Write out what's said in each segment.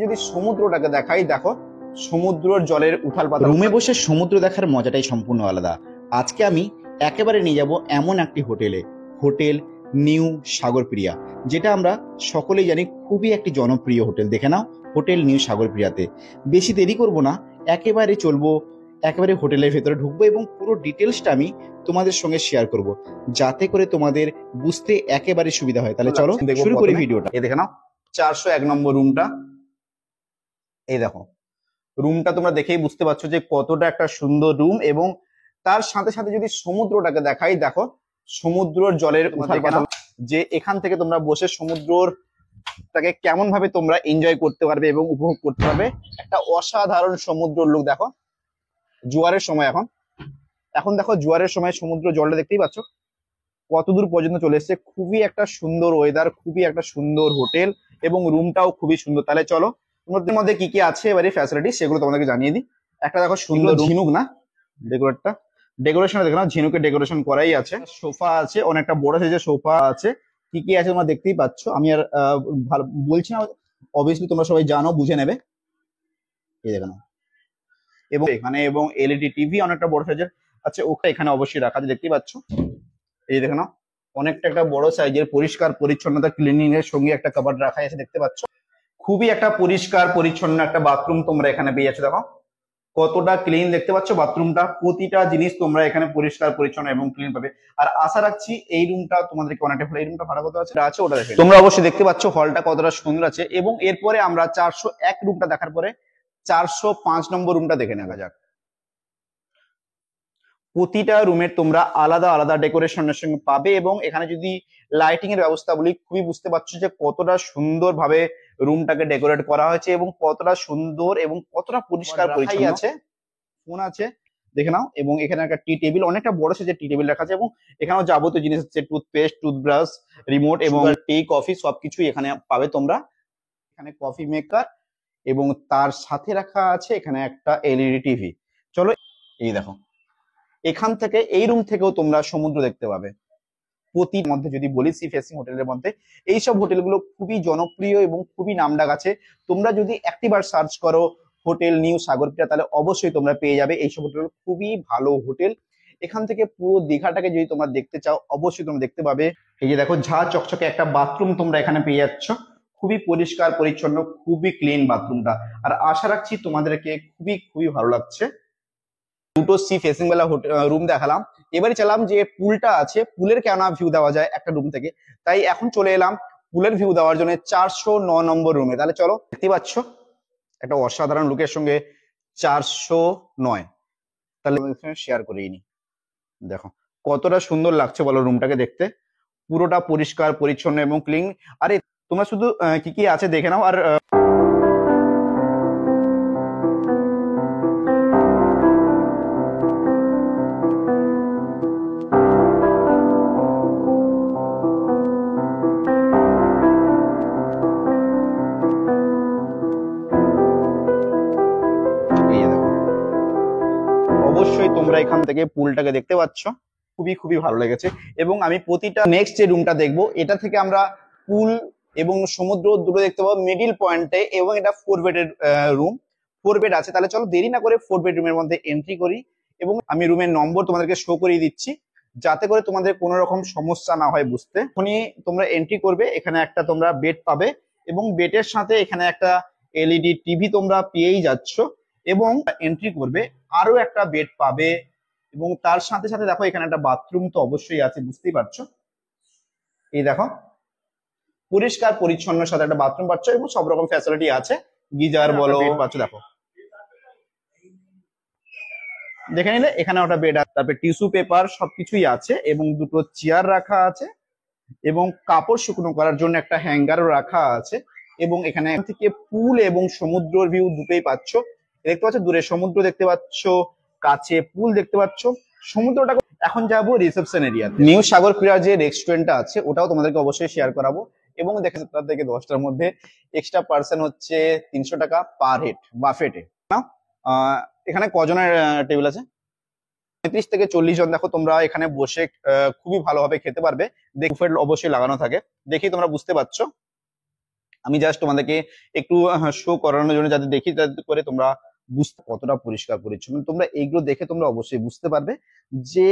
যদি সমুদ্রটাকে দেখাই, দেখো সমুদ্রের জলের উথাল পাতাল। রুমে বসে সমুদ্র দেখার মজাটাই সম্পূর্ণ আলাদা। আজকে আমি একেবারে নিয়ে যাব এমন একটি হোটেলে, হোটেল নিউ সাগরপ্রিয়া, যেটা আমরা সকলেই জানি খুবই একটি জনপ্রিয় হোটেল। দেখে নাও হোটেল নিউ সাগরপ্রিয়াতে। বেশি দেরি করব না, একেবারে চলবো, একেবারে হোটেলের ভেতরে ঢুকবো এবং পুরো ডিটেলসটা আমি তোমাদের সঙ্গে শেয়ার করব, যাতে করে তোমাদের বুঝতে একেবারে সুবিধা হয়। তাহলে চলো শুরু করি ভিডিওটা। এই দেখে নাও 401 নম্বর রুমটা। এই দেখো রুমটা তোমরা দেখেই বুঝতে পারছো যে কতটা একটা সুন্দর রুম, এবং তার সাথে সাথে যদি সমুদ্রটাকে দেখাই, দেখো সমুদ্রের জলের উথাল পাতাল, যে এখান থেকে তোমরা বসে সমুদ্রটাকে কেমন ভাবে তোমরা এনজয় করতে পারবে এবং উপভোগ করতে পারবে। একটা অসাধারণ সমুদ্র লুক। দেখো জোয়ারের সময়, এখন এখন দেখো জোয়ারের সময় সমুদ্র জলটা দেখতেই পাচ্ছ কতদূর পর্যন্ত চলে এসছে। খুবই একটা সুন্দর ওয়েদার, খুবই একটা সুন্দর হোটেল, এবং রুমটাও খুবই সুন্দর। তাহলে চলো তোমাদের মধ্যে কি কি আছে এবারে ফ্যাসিলিটি সেগুলো তোমাদেরকে জানিয়ে দিই। একটা দেখো সুন্দর ঝিনুক, না ডেকোরেটটা, ডেকোরেশন দেখো না, ঝিনুকের ডেকোরেশন করাই আছে। সোফা আছে, অনেকটা বড় সাইজের সোফা আছে। কি কি আছে তোমরা দেখতেই পাচ্ছ, আমি আর ভালো বলছি না, অবভিয়াসলি তোমরা সবাই জানো, বুঝে নেবে। এই দেখো না, এবং এখানে এবং এলইডি টিভি অনেকটা বড় সাইজের আছে, ওটা এখানে অবশ্যই রাখা আছে, দেখতেই পাচ্ছ। এই দেখো না, অনেকটা একটা বড় সাইজের, পরিষ্কার পরিচ্ছন্নতা ক্লিনিং এর সঙ্গে একটা কাবার্ড রাখা আছে, দেখতে পাচ্ছ। খুবই একটা পরিষ্কার পরিচ্ছন্ন একটা বাথরুম তোমরা এখানে পেয়ে যাচ্ছ। দেখো কতটা ক্লিন, দেখতে পাচ্ছ বাথরুমটা। প্রতিটা জিনিস তোমরা এখানে পরিষ্কার পরিচ্ছন্ন এবং ক্লিন পাবে। আর আশা রাখছি এই রুমটা তোমাদেরকে অনেকটা ভালো। এই রুমটা ভাড়া কত আছে ওটা দেখে তোমরা অবশ্যই দেখতে পাচ্ছ হলটা কতটা সুন্দর আছে। এবং এরপরে আমরা 401 রুমটা দেখার পরে 405 নম্বর রুমটা দেখে নেওয়া যাক। প্রতিটা রুমের তোমরা আলাদা আলাদা ডেকোরেশনের সঙ্গে পাবে, এবং এখানে যদি লাইটিং এর ব্যবস্থা বলি, খুবই বুঝতে পারছো যে কতটা সুন্দর ভাবে রুমটাকে ডেকোরেট করা হয়েছে, এবং কতটা সুন্দর এবং কতটা পরিষ্কার পরিচ্ছন্ন আছে। ফোন আছে, দেখে নাও। এবং এখানে একটা টি টেবিল, অনেকটা বড় সাইজের টি টেবিল রাখা আছে, এবং এখানেও যাবতীয় জিনিস আছে, টুথপেস্ট, টুথব্রাশ, রিমোট এবং টি, কফি সবকিছুই এখানে পাবে তোমরা। এখানে কফি মেকার, এবং তার সাথে রাখা আছে এখানে একটা এলইডি টিভি। চলো এই দেখো, এখান থেকে এই রুম থেকেও তোমরা সমুদ্র দেখতে পাবে। প্রতির মধ্যে যদি বলি সি ফেসিং হোটেলের মধ্যে, এইসব হোটেলগুলো খুবই জনপ্রিয় এবং খুবই নামডাক আছে। তোমরা যদি একটিবার সার্চ করো হোটেল নিউ সাগরপ্রিয়া, তাহলে অবশ্যই তোমরা পেয়ে যাবে। এইসব হোটেল খুবই ভালো হোটেল। এখান থেকে পুরো দীঘাটাকে যদি তোমরা দেখতে চাও, অবশ্যই তোমরা দেখতে পাবে। এই যে দেখো ঝা চকচকে একটা বাথরুম তোমরা এখানে পেয়ে যাচ্ছ, খুবই পরিষ্কার পরিচ্ছন্ন, খুবই ক্লিন বাথরুমটা। আর আশা রাখছি তোমাদেরকে খুবই খুবই ভালো লাগছে। দুটো সি ফেসিং বেলা রুম দেখালাম। এবারে চালাম যে পুলটা আছে, পুলের কেন ভিউ দেওয়া যায় একটা রুম থেকে, তাই এখন চলে এলাম পুলের ভিউ দেওয়ার জন্য 409 নম্বর রুমে। তাহলে চলো, দেখতে পাচ্ছ একটা অসাধারণ লুকের সঙ্গে 409। তাহলে শেয়ার করেই নি, দেখো কতটা সুন্দর লাগছে বলো রুমটাকে দেখতে। পুরোটা পরিষ্কার পরিচ্ছন্ন এবং ক্লিন। আরে তোমরা শুধু কি কি আছে দেখে নাও। আর অবশ্যই তোমরা এখান থেকে পুলটাকে দেখতে পাচ্ছ, খুবই খুবই ভালো লেগেছে। এবং আমি প্রতিটা নেক্সট যে রুমটা দেখবো, এটা থেকে আমরা পুল এবং সমুদ্র দুটো দেখতে পাবো মিডিল পয়েন্টে, এবং এটা 4 বেডের রুম, 4 বেড আছে। তাহলে চলো দেরি না করে 4 বেডরুমের মধ্যে এন্ট্রি করি, এবং আমি রুমের নম্বর তোমাদেরকে শো করিয়ে দিচ্ছি, যাতে করে তোমাদের কোনো রকম সমস্যা না হয় বুঝতে। এখনই তোমরা এন্ট্রি করবে, এখানে একটা তোমরা বেড পাবে, এবং বেডের সাথে এখানে একটা এলইডি টিভি তোমরা পেয়েই যাচ্ছ, এবং এন্ট্রি করবে আরো একটা বেড পাবে, এবং তার সাথে সাথে দেখো এখানে একটা বাথরুম তো অবশ্যই আছে, বুঝতেই পারছো। এই দেখো পরিষ্কার পরিচ্ছন্ন সাথে একটা বাথরুম পাচ্ছ, এবং সব রকম ফ্যাসিলিটি আছে, গিজার বলো পাচ্ছ। দেখো দেখে নিলে এখানে একটা বেড আছে, তারপরে টিস্যু পেপার সবকিছুই আছে, এবং দুটো চেয়ার রাখা আছে, এবং কাপড় শুকনো করার জন্য একটা হ্যাঙ্গারও রাখা আছে। এবং এখানে থেকে পুল এবং সমুদ্রের ভিউ দুটোই পাচ্ছ। দেখতে পাচ্ছ দূরে সমুদ্র দেখতে পাচ্ছ, কাছে পুল দেখতে পাচ্ছ। সমুদ্রটা এখন যাবো রিসেপশন এরিয়াতে। নিউ সাগরপ্রিয়া যে রেস্টুরেন্টটা আছে ওটাও তোমাদেরকে অবশ্যই শেয়ার করাবো। এবং দেখে 7টা থেকে 10টার মধ্যে এক্সট্রা পার্সন হচ্ছে 300 টাকা পার হেড বাফেটে। এখানে কজনের টেবিল আছে? 35 থেকে 40 জন দেখো তোমরা এখানে বসে খুবই ভালোভাবে খেতে পারবে। বুফেট অবশ্যই লাগানো থাকে, দেখেই তোমরা বুঝতে পারছো। আমি জাস্ট তোমাদেরকে একটু শো করানোর জন্য, যাতে দেখি যাতে করে তোমরা বুঝতে কতটা পরিষ্কার পরিচ্ছন্ন। তোমরা এইগুলো দেখে তোমরা অবশ্যই বুঝতে পারবে যে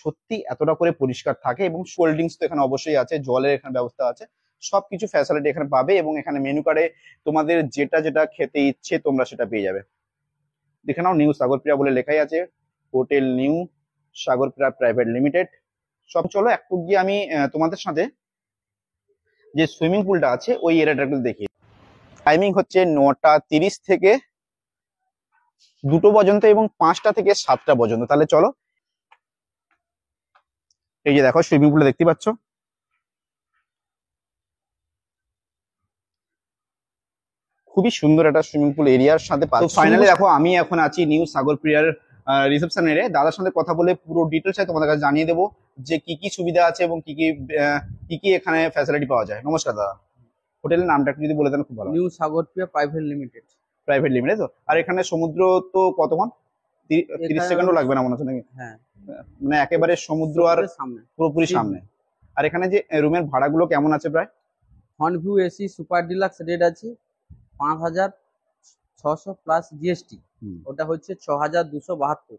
সত্যি এতটা করে পরিষ্কার থাকে। এবং কোল্ড ড্রিঙ্কস তো এখানে অবশ্যই আছে, জলের এখানে ব্যবস্থা আছে, সবকিছু ফ্যাসিলিটি এখানে পাবে। এবং এখানে মেনু কার্ডে তোমাদের যেটা যেটা খেতে ইচ্ছে তোমরা সেটা পেয়ে যাবে। দেখে নাও, নিউ সাগরপ্রিয়া বলে লেখাই আছে, hotel new Sagarpriya private limited. সব চলো একটু গিয়ে আমি তোমাদের সাথে যে সুইমিং পুলটা আছে ওই এরিয়াটা একটু দেখি। টাইমিং হচ্ছে 9:30 থেকে 2 পর্যন্ত এবং 5টা থেকে 7টা পর্যন্ত। তাহলে চলো, এই যে দেখো সুইমিং পুলে দেখতে পাচ্ছ, খুবই সুন্দর একটা সুইমিং পুল এরিয়ার সাথে। ফাইনালি দেখো আমি এখন আছি নিউ সাগরপ্রিয়ার রিসেপশন এরিয়া। দাদার সাথে কথা বলে পুরো ডিটেলস তোমাদের কাছে জানিয়ে দেবো যে কি কি সুবিধা আছে এবং কি কি এখানে ফ্যাসিলিটি পাওয়া যায়। নমস্কার দাদা, হোটেলের নামটা একটু যদি বলে দেন খুব ভালো। New Sagarpriya private limited. Private limited তো। আর এখানে সমুদ্র তো কতক্ষণ, 30 সেকেন্ডও লাগবে না মনে হচ্ছে নাকি? হ্যাঁ, মানে একেবারে সমুদ্র আর সামনে, পুরোপুরি সামনে। আর এখানে যে রুমের ভাড়াগুলো কেমন আছে? প্রায় front view AC super deluxe rate আছে 5,600 প্লাস জিএসটি, ওটা হচ্ছে 6,272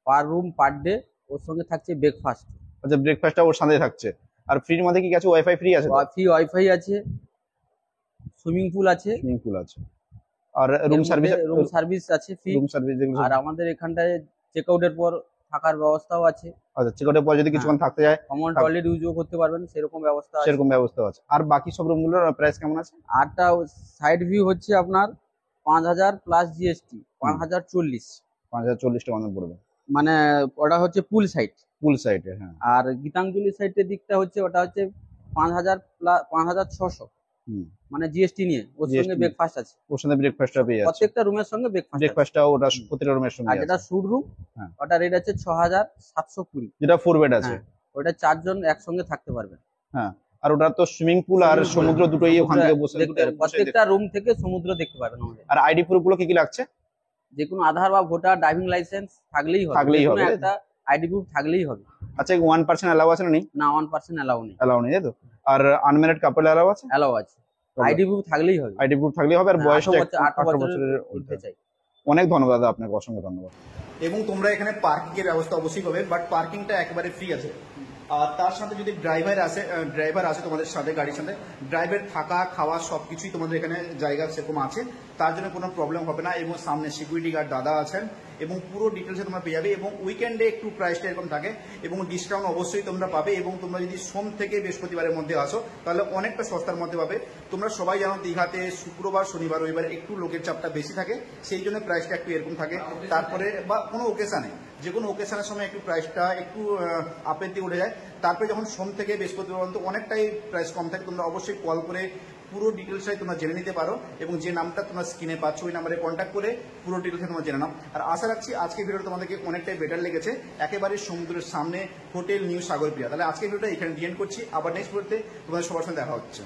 পার রুম পার ডে। ওর সঙ্গে থাকছে ব্রেকফাস্ট। আচ্ছা, ব্রেকফাস্টটা ওর সাথে থাকছে। আর ফ্রির মধ্যে কি আছে? ওয়াইফাই ফ্রি আছে? ফ্রি ওয়াইফাই আছে, সুইমিং পুল আছে, আর রুম সার্ভিস আছে ফ্রি। আর আমাদের এখানটায় চেক আউটের পর থাকার ব্যবস্থাও আছে। আচ্ছা, চেক আউটের পর যদি কিছুক্ষণ থাকতে যায় কমন টয়লেট ইউজও করতে পারবেন, সেরকম ব্যবস্থা আছে। আর বাকি সব রুমগুলোর প্রাইস কেমন আছে? আরটা সাইড ভিউ হচ্ছে আপনার 5,000 প্লাস জিএসটি, 5,040। 5,040 টাকা মতো পড়বে। মানে ওটা হচ্ছে পুল সাইডে। হ্যাঁ। আর গীতাঞ্জলি সাইডের দিকটা হচ্ছে ওটা হচ্ছে 5,000 প্লাস 5,600, মানে জিএসটি নিয়ে। ওর সঙ্গে ব্রেকফাস্ট আছে, ওর সঙ্গে ব্রেকফাস্টটা পেয়ে যাচ্ছে। প্রত্যেকটা রুমের সঙ্গে ব্রেকফাস্টটা ওটা প্রত্যেকটা রুমের সঙ্গে। আর যেটা স্যুট রুম, ওটা রেট আছে 6,720, যেটা 4 বেড আছে। ওটা 4 জন একসঙ্গে থাকতে পারবেন। হ্যাঁ, আর ওটা তো সুইমিং পুল আর সমুদ্র দুটোই ওখান থেকে বসে প্রত্যেকটা রুম থেকে সমুদ্র দেখতে পারবেন আমাদের। আর আইডি প্রুফ গুলো কি কি লাগছে? যে কোনো আধার বা ভোটার, ড্রাইভিং লাইসেন্স থাকলেই হবে। একটা আইডি প্রুফ থাকলেই হবে। আচ্ছা, 1% অ্যালাউ আছে না? না, 1% অ্যালাউ নেই। তাই তো? আর আনম্যারিড কাপল অ্যালাউ আছে? অ্যালাউ আছে। আইডি প্রুফ থাকলেই হবে। আর বয়সটা 18 বছরের উঠতে চাই। অনেক ধন্যবাদ দাদা, আপনাকে অসংখ্য ধন্যবাদ। এবং তোমরা এখানে পার্কিং এর ব্যবস্থা অবশ্যই পাবে, বাট পার্কিংটা একেবারে ফ্রি আছে। আর তার সাথে যদি ড্রাইভার আসে তোমাদের সাথে, গাড়ির সাথে, ড্রাইভার থাকা খাওয়া সবকিছুই তোমাদের এখানে জায়গা সেরকম আছে, তার জন্য কোনো প্রবলেম হবে না। এবং সামনে সিকিউরিটি গার্ড দাদা আছেন এবং পুরো ডিটেলসে তোমরা পেয়ে যাবে। এবং উইকেন্ডে একটু প্রাইসটা এরকম থাকে এবং ডিসকাউন্ট অবশ্যই তোমরা পাবে। এবং তোমরা যদি সোম থেকে বৃহস্পতিবারের মধ্যে আসো তাহলে অনেকটা সস্তার মধ্যে পাবে। তোমরা সবাই জানো দীঘাতে শুক্রবার, শনিবার, রবিবার একটু লোকের চাপটা বেশি থাকে, সেই জন্য প্রাইসটা একটু এরকম থাকে। তারপরে বা কোনো ওকেশানে, যে কোনো ওকেশনের সময় একটু প্রাইসটা একটু আপের দিয়ে উঠে যায়। তারপরে যখন সোম থেকে বৃহস্পতিবার পর্যন্ত অনেকটাই প্রাইস কম থাকে। তোমরা অবশ্যই কল করে পুরো ডিটেলসটাই তোমরা জেনে নিতে পারো। এবং যে নামটা তোমরা স্ক্রিনে পাচ্ছ ওই নাম্বারে কন্ট্যাক্ট করে পুরো ডিটেলসে তোমরা জেনে নাও। আর আশা রাখছি আজকের ভিডিওটা তোমাদেরকে অনেকটাই বেটার লেগেছে। একেবারে সমুদ্রের সামনে হোটেল নিউ সাগরপ্রিয়া। তাহলে আজকের ভিডিওটা এখানে এন্ড করছি। আবার নেক্সট ভিডিওতে তোমাদের সবার সঙ্গে দেখা হচ্ছে।